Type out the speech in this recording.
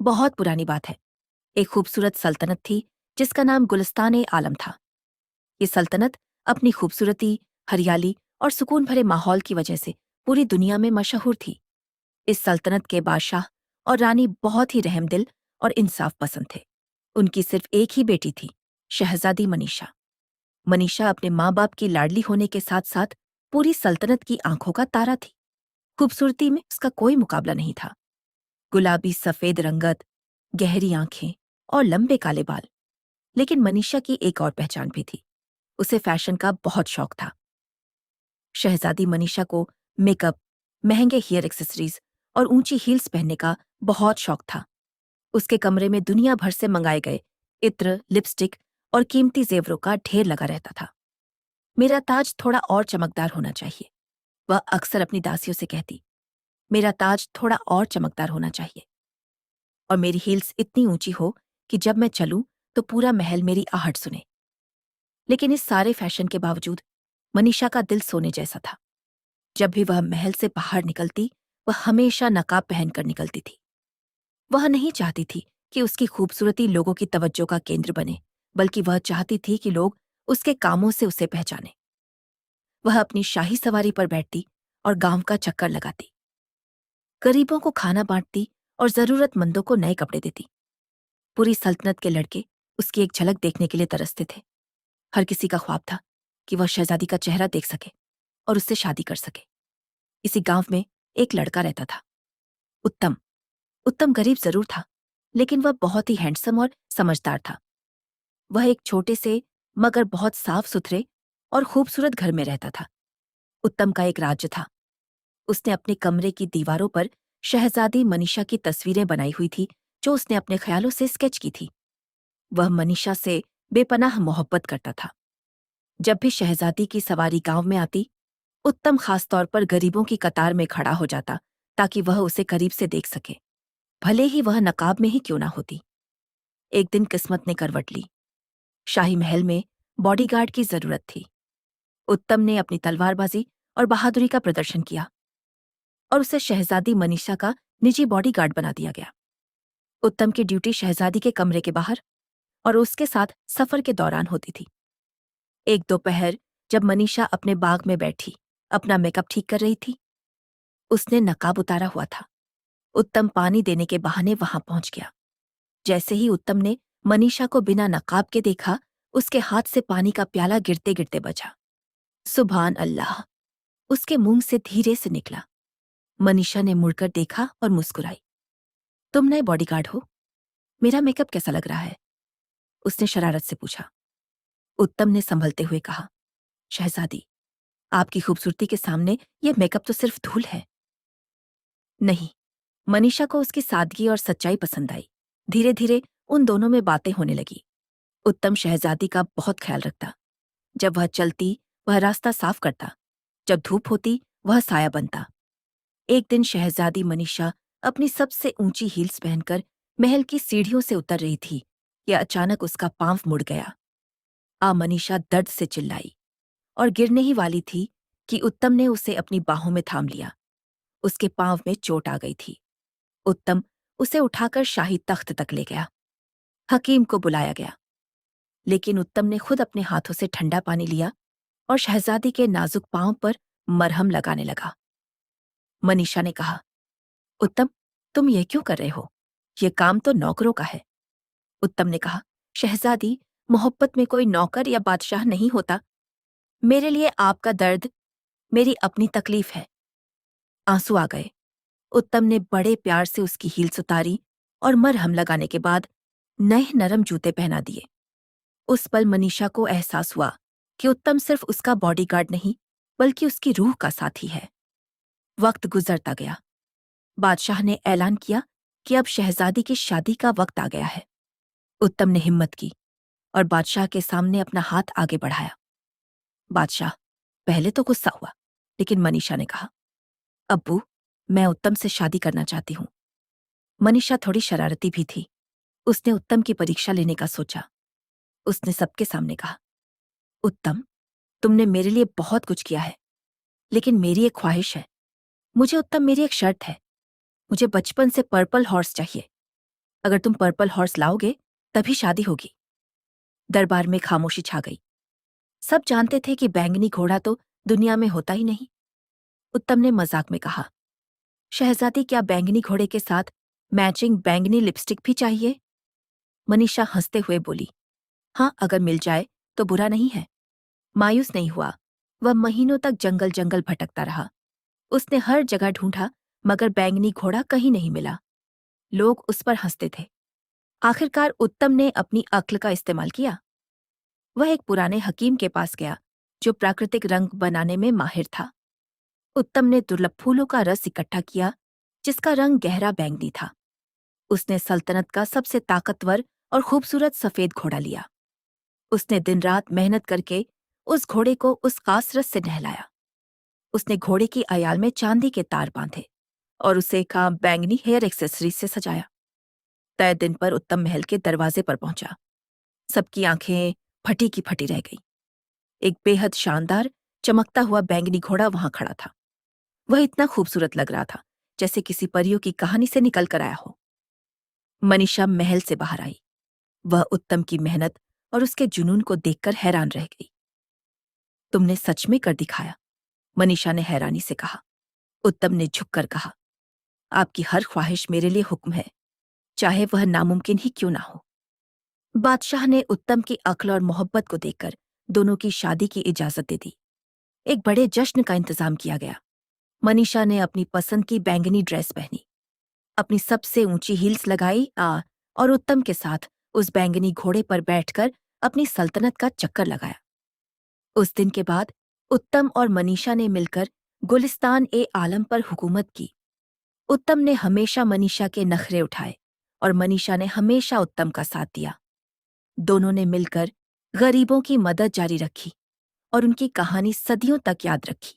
बहुत पुरानी बात है। एक खूबसूरत सल्तनत थी जिसका नाम गुलिस्तान ए आलम था। ये सल्तनत अपनी खूबसूरती, हरियाली और सुकून भरे माहौल की वजह से पूरी दुनिया में मशहूर थी। इस सल्तनत के बादशाह और रानी बहुत ही रहमदिल और इंसाफ पसंद थे। उनकी सिर्फ एक ही बेटी थी, शहजादी मनीषा। मनीषा अपने माँ बाप की लाडली होने के साथ साथ पूरी सल्तनत की आंखों का तारा थी। खूबसूरती में उसका कोई मुकाबला नहीं था। गुलाबी सफेद रंगत, गहरी आंखें और लंबे काले बाल। लेकिन मनीषा की एक और पहचान भी थी। उसे फैशन का बहुत शौक था। शहजादी मनीषा को मेकअप, महंगे हेयर एक्सेसरीज और ऊंची हील्स पहनने का बहुत शौक था। उसके कमरे में दुनिया भर से मंगाए गए इत्र, लिपस्टिक और कीमती जेवरों का ढेर लगा रहता था। मेरा ताज थोड़ा और चमकदार होना चाहिए, वह अक्सर अपनी दासियों से कहती। मेरा ताज थोड़ा और चमकदार होना चाहिए, और मेरी हील्स इतनी ऊंची हो कि जब मैं चलूं तो पूरा महल मेरी आहट सुने। लेकिन इस सारे फैशन के बावजूद मनीषा का दिल सोने जैसा था। जब भी वह महल से बाहर निकलती, वह हमेशा नकाब पहनकर निकलती थी। वह नहीं चाहती थी कि उसकी खूबसूरती लोगों की तवज्जो का केंद्र बने, बल्कि वह चाहती थी कि लोग उसके कामों से उसे पहचानें। वह अपनी शाही सवारी पर बैठती और गांव का चक्कर लगाती, गरीबों को खाना बांटती और जरूरतमंदों को नए कपड़े देती। पूरी सल्तनत के लड़के उसकी एक झलक देखने के लिए तरसते थे। हर किसी का ख्वाब था कि वह शहजादी का चेहरा देख सके और उससे शादी कर सके। इसी गांव में एक लड़का रहता था, उत्तम। उत्तम गरीब जरूर था, लेकिन वह बहुत ही हैंडसम और समझदार था। वह एक छोटे से मगर बहुत साफ सुथरे और खूबसूरत घर में रहता था। उत्तम का एक राज्य था। उसने अपने कमरे की दीवारों पर शहजादी मनीषा की तस्वीरें बनाई हुई थी, जो उसने अपने ख्यालों से स्केच की थी। वह मनीषा से बेपनाह मोहब्बत करता था। जब भी शहजादी की सवारी गांव में आती, उत्तम खासतौर पर गरीबों की कतार में खड़ा हो जाता ताकि वह उसे करीब से देख सके, भले ही वह नकाब में ही क्यों ना होती। एक दिन किस्मत ने करवट ली। शाही महल में बॉडीगार्ड की जरूरत थी। उत्तम ने अपनी तलवारबाजी और बहादुरी का प्रदर्शन किया और उसे शहजादी मनीषा का निजी बॉडीगार्ड बना दिया गया। उत्तम की ड्यूटी शहजादी के कमरे के बाहर और उसके साथ सफर के दौरान होती थी। एक दोपहर जब मनीषा अपने बाग में बैठी अपना मेकअप ठीक कर रही थी, उसने नकाब उतारा हुआ था। उत्तम पानी देने के बहाने वहां पहुंच गया। जैसे ही उत्तम ने मनीषा को बिना नकाब के देखा, उसके हाथ से पानी का प्याला गिरते गिरते बचा। सुभान अल्लाह, उसके मुंह से धीरे से निकला। मनीषा ने मुड़कर देखा और मुस्कुराई। तुम नए बॉडीगार्ड हो? मेरा मेकअप कैसा लग रहा है? उसने शरारत से पूछा। उत्तम ने संभलते हुए कहा, शहजादी, आपकी खूबसूरती के सामने यह मेकअप तो सिर्फ धूल है। नहीं। मनीषा को उसकी सादगी और सच्चाई पसंद आई। धीरे धीरे उन दोनों में बातें होने लगी। उत्तम शहजादी का बहुत ख्याल रखता। जब वह चलती, वह रास्ता साफ करता। जब धूप होती, वह साया बनता। एक दिन शहजादी मनीषा अपनी सबसे ऊंची हील्स पहनकर महल की सीढ़ियों से उतर रही थी कि अचानक उसका पांव मुड़ गया। मनीषा दर्द से चिल्लाई और गिरने ही वाली थी कि उत्तम ने उसे अपनी बाहों में थाम लिया। उसके पांव में चोट आ गई थी। उत्तम उसे उठाकर शाही तख्त तक ले गया। हकीम को बुलाया गया, लेकिन उत्तम ने खुद अपने हाथों से ठंडा पानी लिया और शहजादी के नाजुक पांव पर मरहम लगाने लगा। मनीषा ने कहा, उत्तम, तुम ये क्यों कर रहे हो? ये काम तो नौकरों का है। उत्तम ने कहा, शहजादी, मोहब्बत में कोई नौकर या बादशाह नहीं होता। मेरे लिए आपका दर्द मेरी अपनी तकलीफ है। आंसू आ गए। उत्तम ने बड़े प्यार से उसकी हील्स उतारी और मरहम लगाने के बाद नए नरम जूते पहना दिए। उस पल मनीषा को एहसास हुआ कि उत्तम सिर्फ उसका बॉडीगार्ड नहीं, बल्कि उसकी रूह का साथी है। वक्त गुजरता गया। बादशाह ने ऐलान किया कि अब शहजादी की शादी का वक्त आ गया है। उत्तम ने हिम्मत की और बादशाह के सामने अपना हाथ आगे बढ़ाया। बादशाह पहले तो गुस्सा हुआ, लेकिन मनीषा ने कहा, अब्बू, मैं उत्तम से शादी करना चाहती हूँ। मनीषा थोड़ी शरारती भी थी। उसने उत्तम की परीक्षा लेने का सोचा। उसने सबके सामने कहा, उत्तम, तुमने मेरे लिए बहुत कुछ किया है, लेकिन मेरी एक ख्वाहिश है। उत्तम, मेरी एक शर्त है। मुझे बचपन से पर्पल हॉर्स चाहिए। अगर तुम पर्पल हॉर्स लाओगे तभी शादी होगी। दरबार में खामोशी छा गई। सब जानते थे कि बैंगनी घोड़ा तो दुनिया में होता ही नहीं। उत्तम ने मजाक में कहा, शहजादी क्या बैंगनी घोड़े के साथ मैचिंग बैंगनी लिपस्टिक भी चाहिए? मनीषा हंसते हुए बोली, हाँ, अगर मिल जाए तो बुरा नहीं है। मायूस नहीं हुआ। वह महीनों तक जंगल जंगल भटकता रहा। उसने हर जगह ढूंढा, मगर बैंगनी घोड़ा कहीं नहीं मिला। लोग उस पर हंसते थे। आखिरकार उत्तम ने अपनी अक्ल का इस्तेमाल किया। वह एक पुराने हकीम के पास गया, जो प्राकृतिक रंग बनाने में माहिर था। उत्तम ने दुर्लभ फूलों का रस इकट्ठा किया, जिसका रंग गहरा बैंगनी था। उसने सल्तनत का सबसे ताकतवर और खूबसूरत सफेद घोड़ा लिया। उसने दिन रात मेहनत करके उस घोड़े को उस खास रस से नहलाया। उसने घोड़े की अयाल में चांदी के तार बांधे और उसे एक बैंगनी हेयर एक्सेसरीज से सजाया। तय दिन पर उत्तम महल के दरवाजे पर पहुंचा। सबकी आंखें फटी की फटी रह गईं। एक बेहद शानदार, चमकता हुआ बैंगनी घोड़ा वहां खड़ा था। वह इतना खूबसूरत लग रहा था जैसे किसी परियों की कहानी से निकल कर आया हो। मनीषा महल से बाहर आई। वह उत्तम की मेहनत और उसके जुनून को देखकर हैरान रह गई। तुमने सच में कर दिखाया, मनीषा ने हैरानी से कहा। उत्तम ने झुककर कहा, आपकी हर ख्वाहिश मेरे लिए हुक्म है, चाहे वह नामुमकिन ही क्यों ना हो। बादशाह ने उत्तम की अक्ल और मोहब्बत को देखकर दोनों की शादी की इजाजत दे दी। एक बड़े जश्न का इंतजाम किया गया। मनीषा ने अपनी पसंद की बैंगनी ड्रेस पहनी, अपनी सबसे ऊंची हील्स लगाई और उत्तम के साथ उस बैंगनी घोड़े पर बैठकर अपनी सल्तनत का चक्कर लगाया। उस दिन के बाद उत्तम और मनीषा ने मिलकर गुलिस्तान ए आलम पर हुकूमत की। उत्तम ने हमेशा मनीषा के नखरे उठाए और मनीषा ने हमेशा उत्तम का साथ दिया। दोनों ने मिलकर गरीबों की मदद जारी रखी और उनकी कहानी सदियों तक याद रखी।